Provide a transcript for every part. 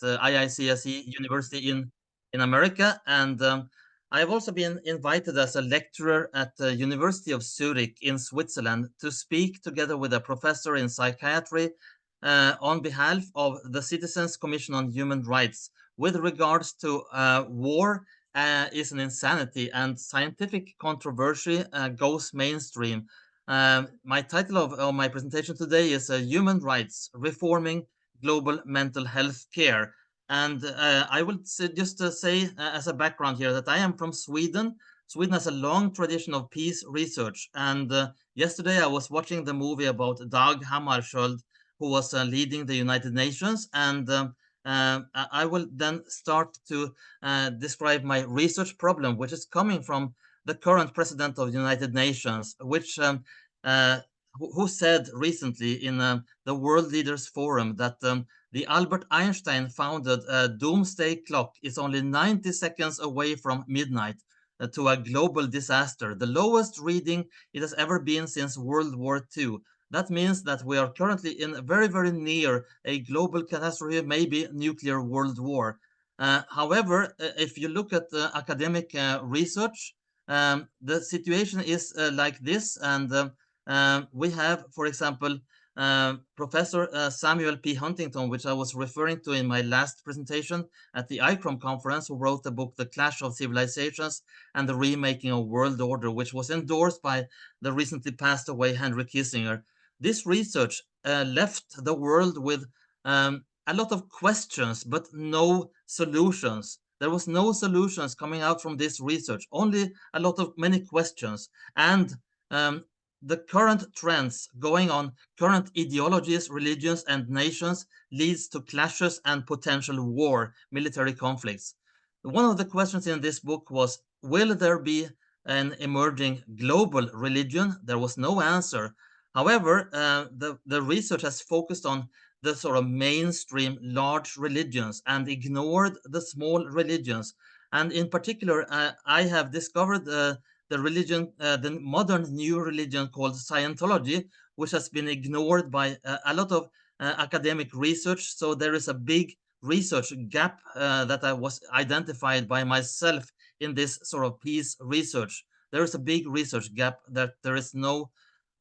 IICSE University in America, and I've also been invited as a lecturer at the University of Zurich in Switzerland to speak together with a professor in psychiatry on behalf of the Citizens Commission on Human Rights with regards to war is an insanity and scientific controversy goes mainstream. My title of my presentation today is Human Rights, Reforming Global Mental Health Care. And I will just say as a background here that I am from Sweden. Sweden has a long tradition of peace research. And yesterday I was watching the movie about Dag Hammarskjöld, who was leading the United Nations. And I will then start to describe my research problem, which is coming from the current president of the United Nations, which uh, who said recently in the World Leaders Forum that the Albert Einstein founded doomsday clock is only 90 seconds away from midnight to a global disaster, the lowest reading it has ever been since World War II. That means that we are currently in very, very near a global catastrophe, maybe nuclear world war. However, if you look at academic research, the situation is like this, and we have, for example, Professor Samuel P. Huntington, which I was referring to in my last presentation at the ICROM conference, who wrote the book The Clash of Civilizations and the Remaking of World Order, which was endorsed by the recently passed away Henry Kissinger. This research left the world with a lot of questions, but no solutions. There was no solutions coming out from this research, only a lot of many questions. And the current trends going on, current ideologies, religions, and nations leads to clashes and potential war, military conflicts. One of the questions in this book was, will there be an emerging global religion? There was no answer. However, the research has focused on the sort of mainstream large religions and ignored the small religions. And in particular, I have discovered the religion, the modern new religion called Scientology, which has been ignored by a lot of academic research. So there is a big research gap that I was identified by myself in this sort of peace research. There is a big research gap that there is no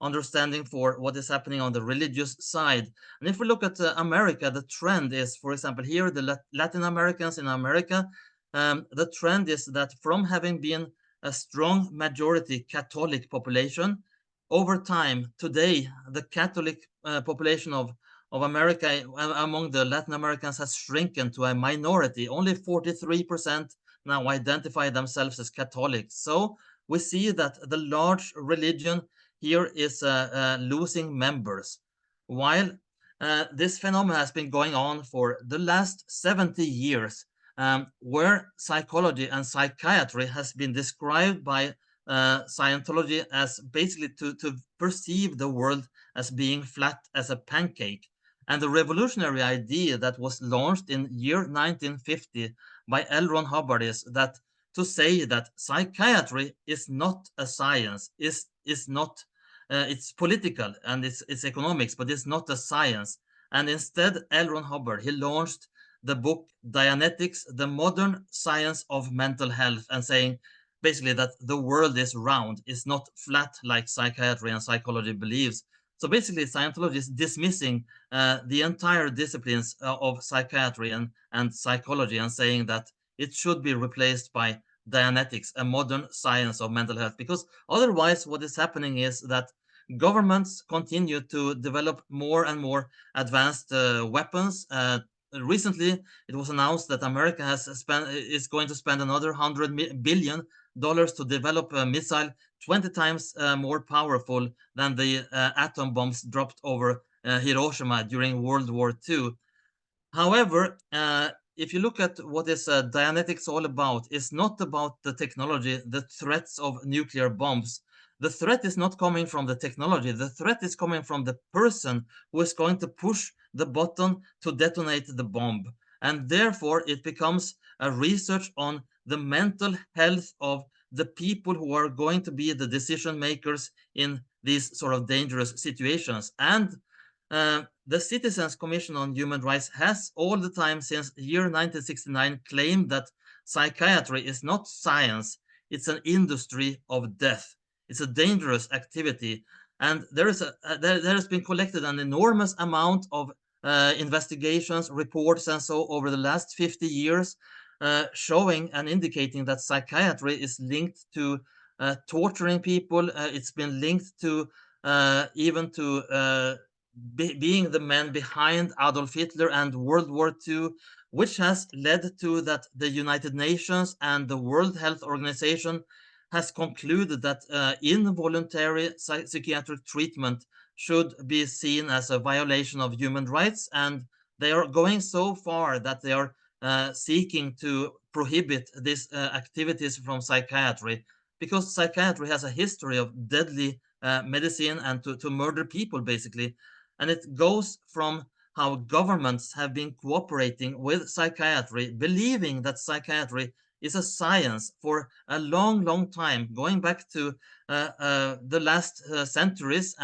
understanding for what is happening on the religious side. And if we look at America, the trend is, for example, here, the Latin Americans in America, the trend is that from having been a strong majority Catholic population, over time, today, the Catholic population of America among the Latin Americans has shrunken to a minority. Only 43% now identify themselves as Catholics. So we see that the large religion here is losing members, while this phenomenon has been going on for the last 70 years, where psychology and psychiatry has been described by Scientology as basically to perceive the world as being flat as a pancake. And the revolutionary idea that was launched in year 1950 by L. Ron Hubbard is that to say that psychiatry is not a science, is not, it's political and it's economics, but it's not a science. And instead, L. Ron Hubbard, he launched the book Dianetics, the Modern Science of Mental Health, and saying basically that the world is round, it's not flat like psychiatry and psychology believes. So basically, Scientology is dismissing the entire disciplines of psychiatry and psychology and saying that it should be replaced by Dianetics, a modern science of mental health, because otherwise what is happening is that governments continue to develop more and more advanced weapons. Recently, it was announced that America is going to spend another $100 billion to develop a missile 20 times more powerful than the atom bombs dropped over Hiroshima during World War II. However, if you look at what is Dianetics all about, it's not about the technology, the threats of nuclear bombs. The threat is not coming from the technology. The threat is coming from the person who is going to push the button to detonate the bomb. And therefore, it becomes a research on the mental health of the people who are going to be the decision makers in these sort of dangerous situations. And the Citizens Commission on Human Rights has all the time since year 1969 claimed that psychiatry is not science, it's an industry of death. It's a dangerous activity. And there has been collected an enormous amount of investigations, reports, and so over the last 50 years, showing and indicating that psychiatry is linked to torturing people. It's been linked to even to being the man behind Adolf Hitler and World War II, which has led to that the United Nations and the World Health Organization has concluded that involuntary psychiatric treatment should be seen as a violation of human rights, and they are going so far that they are seeking to prohibit these activities from psychiatry, because psychiatry has a history of deadly medicine and to murder people, basically. And it goes from how governments have been cooperating with psychiatry, believing that psychiatry is a science for a long, long time, going back to the last centuries.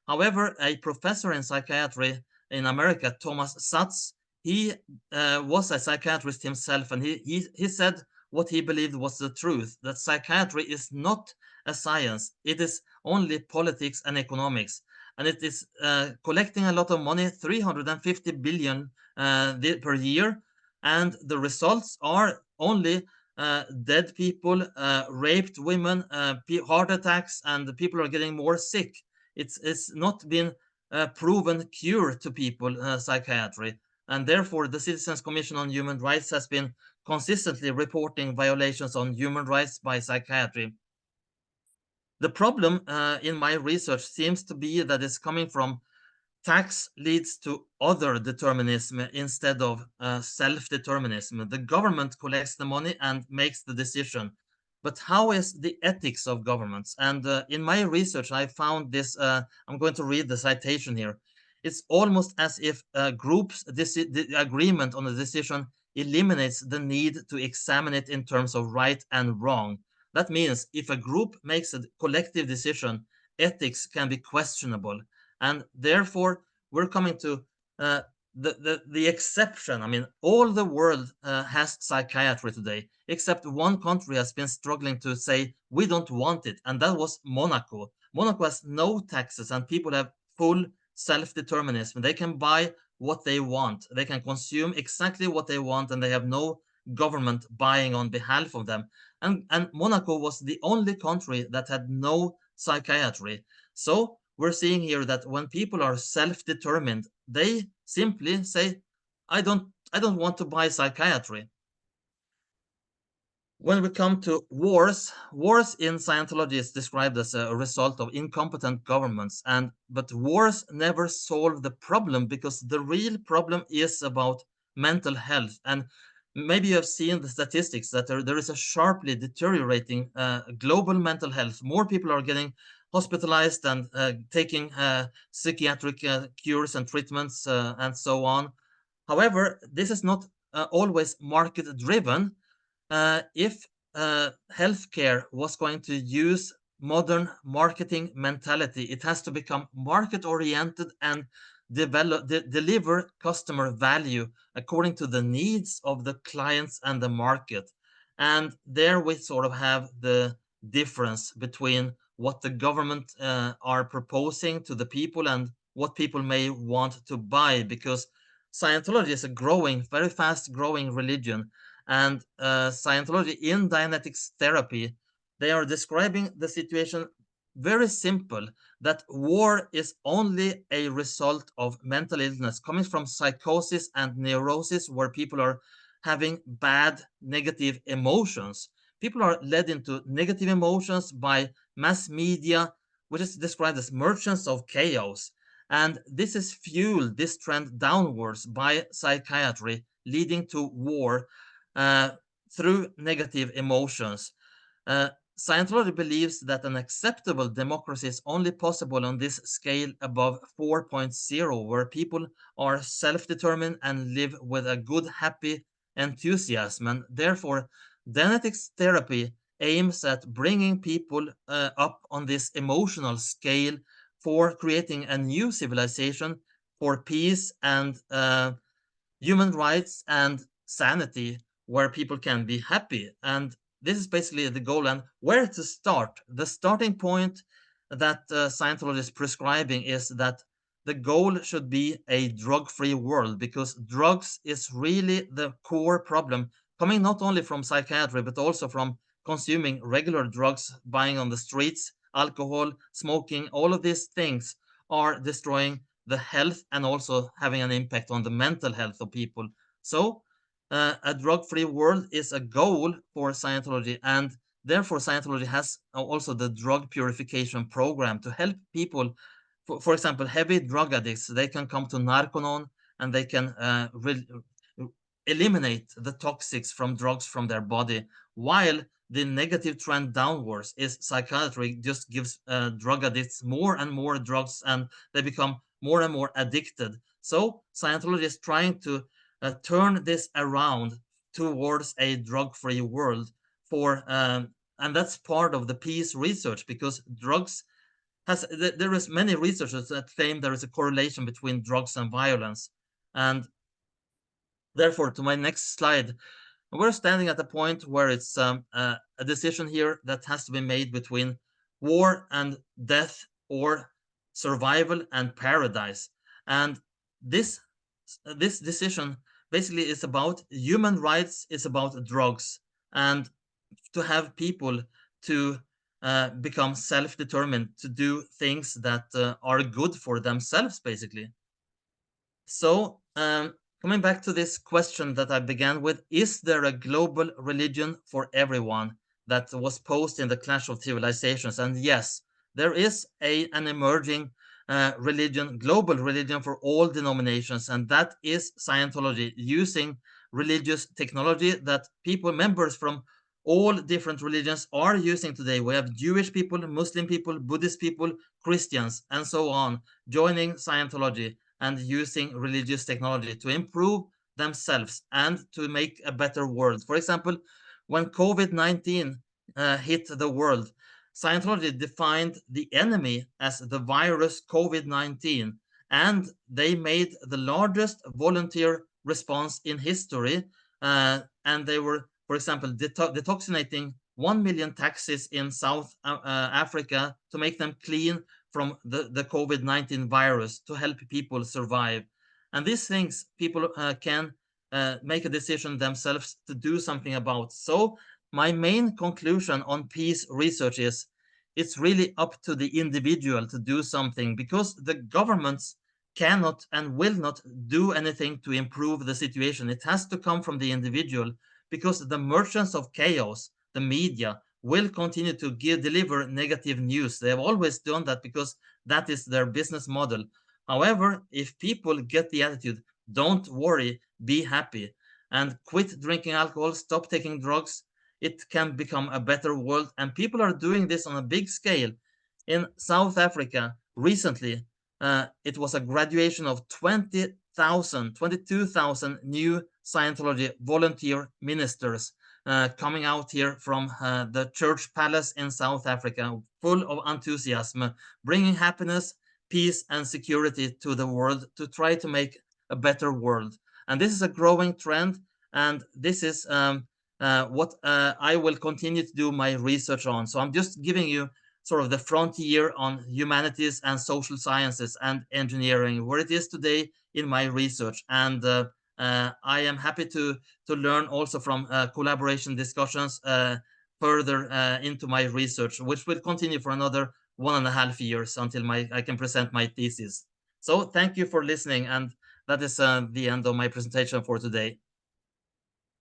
However, a professor in psychiatry in America, Thomas Satz, he was a psychiatrist himself, and he said what he believed was the truth, that psychiatry is not a science, it is only politics and economics, and it is collecting a lot of money, 350 billion per year, and the results are only dead people, raped women, heart attacks, and the people are getting more sick. It's not been proven cure to people, psychiatry, and therefore the Citizens Commission on Human Rights has been consistently reporting violations on human rights by psychiatry. The problem in my research seems to be that it's coming from tax leads to other determinism instead of self-determinism. The government collects the money and makes the decision. But how is the ethics of governments? And in my research, I found this. I'm going to read the citation here. It's almost as if the agreement on a decision eliminates the need to examine it in terms of right and wrong. That means if a group makes a collective decision, ethics can be questionable, and therefore we're coming to uh, the exception. I mean, all the world has psychiatry today, except one country has been struggling to say we don't want it, and that was Monaco. Monaco has no taxes, and people have full self-determinism. They can buy what they want, they can consume exactly what they want, and they have no government buying on behalf of them. And Monaco was the only country that had no psychiatry. So we're seeing here that when people are self-determined, they simply say, I don't want to buy psychiatry. When we come to wars, wars in Scientology is described as a result of incompetent governments, and but wars never solve the problem, because the real problem is about mental health. And maybe you have seen the statistics that there is a sharply deteriorating global mental health. More people are getting hospitalized and taking psychiatric cures and treatments and so on. However, this is not always market driven. If healthcare was going to use modern marketing mentality, it has to become market oriented and deliver customer value according to the needs of the clients and the market. And there we sort of have the difference between what the government are proposing to the people and what people may want to buy, because Scientology is a growing, very fast growing religion. And Scientology in Dianetics therapy, they are describing the situation very simple, that war is only a result of mental illness coming from psychosis and neurosis, where people are having bad negative emotions. People are led into negative emotions by mass media, which is described as merchants of chaos. And this is fueled, this trend downwards, by psychiatry, leading to war uh, through negative emotions. Uh, Scientology believes that an acceptable democracy is only possible on this scale above 4.0, where people are self determined and live with a good, happy enthusiasm. And therefore, Dianetics therapy aims at bringing people up on this emotional scale for creating a new civilization for peace and human rights and sanity, where people can be happy. And this is basically the goal. And where to start? The starting point that Scientology is prescribing is that the goal should be a drug-free world, because drugs is really the core problem, coming not only from psychiatry but also from consuming regular drugs, buying on the streets, alcohol, smoking. All of these things are destroying the health and also having an impact on the mental health of people. So, a drug free world is a goal for Scientology, and therefore, Scientology has also the drug purification program to help people. For example, heavy drug addicts, they can come to Narconon and they can eliminate the toxics from drugs from their body, while the negative trend downwards is psychiatry just gives drug addicts more and more drugs, and they become more and more addicted. So Scientology is trying to turn this around towards a drug-free world for and that's part of the peace research, because drugs there is many researchers that claim there is a correlation between drugs and violence. And therefore, to my next slide, we're standing at a point where it's a decision here that has to be made between war and death, or survival and paradise. And this this decision basically is about human rights, it's about drugs, and to have people to become self-determined to do things that are good for themselves, basically. So, coming back to this question that I began with, is there a global religion for everyone, that was posed in the Clash of Civilizations? And yes, there is an emerging religion, global religion for all denominations, and that is Scientology, using religious technology that people, members from all different religions, are using today. We have Jewish people, Muslim people, Buddhist people, Christians, and so on, joining Scientology and using religious technology to improve themselves and to make a better world. For example, when COVID-19 hit the world, Scientology defined the enemy as the virus COVID-19, and they made the largest volunteer response in history. And they were, for example, detoxinating 1 million taxis in South Africa to make them clean from the COVID-19 virus, to help people survive. And these things people can make a decision themselves to do something about. So my main conclusion on peace research is it's really up to the individual to do something, because the governments cannot and will not do anything to improve the situation. It has to come from the individual, because the merchants of chaos, the media, will continue to deliver negative news. They have always done that because that is their business model. However, if people get the attitude, don't worry, be happy, and quit drinking alcohol, stop taking drugs, it can become a better world. And people are doing this on a big scale. In South Africa, recently, it was a graduation of 20,000, 22,000 new Scientology volunteer ministers coming out here from the church palace in South Africa, full of enthusiasm, bringing happiness, peace, and security to the world to try to make a better world. And this is a growing trend, and this is what I will continue to do my research on. So I'm just giving you sort of the frontier on humanities and social sciences and engineering, where it is today in my research. And I am happy to learn also from collaboration discussions further into my research, which will continue for another 1.5 years until I can present my thesis. So thank you for listening, and that is the end of my presentation for today.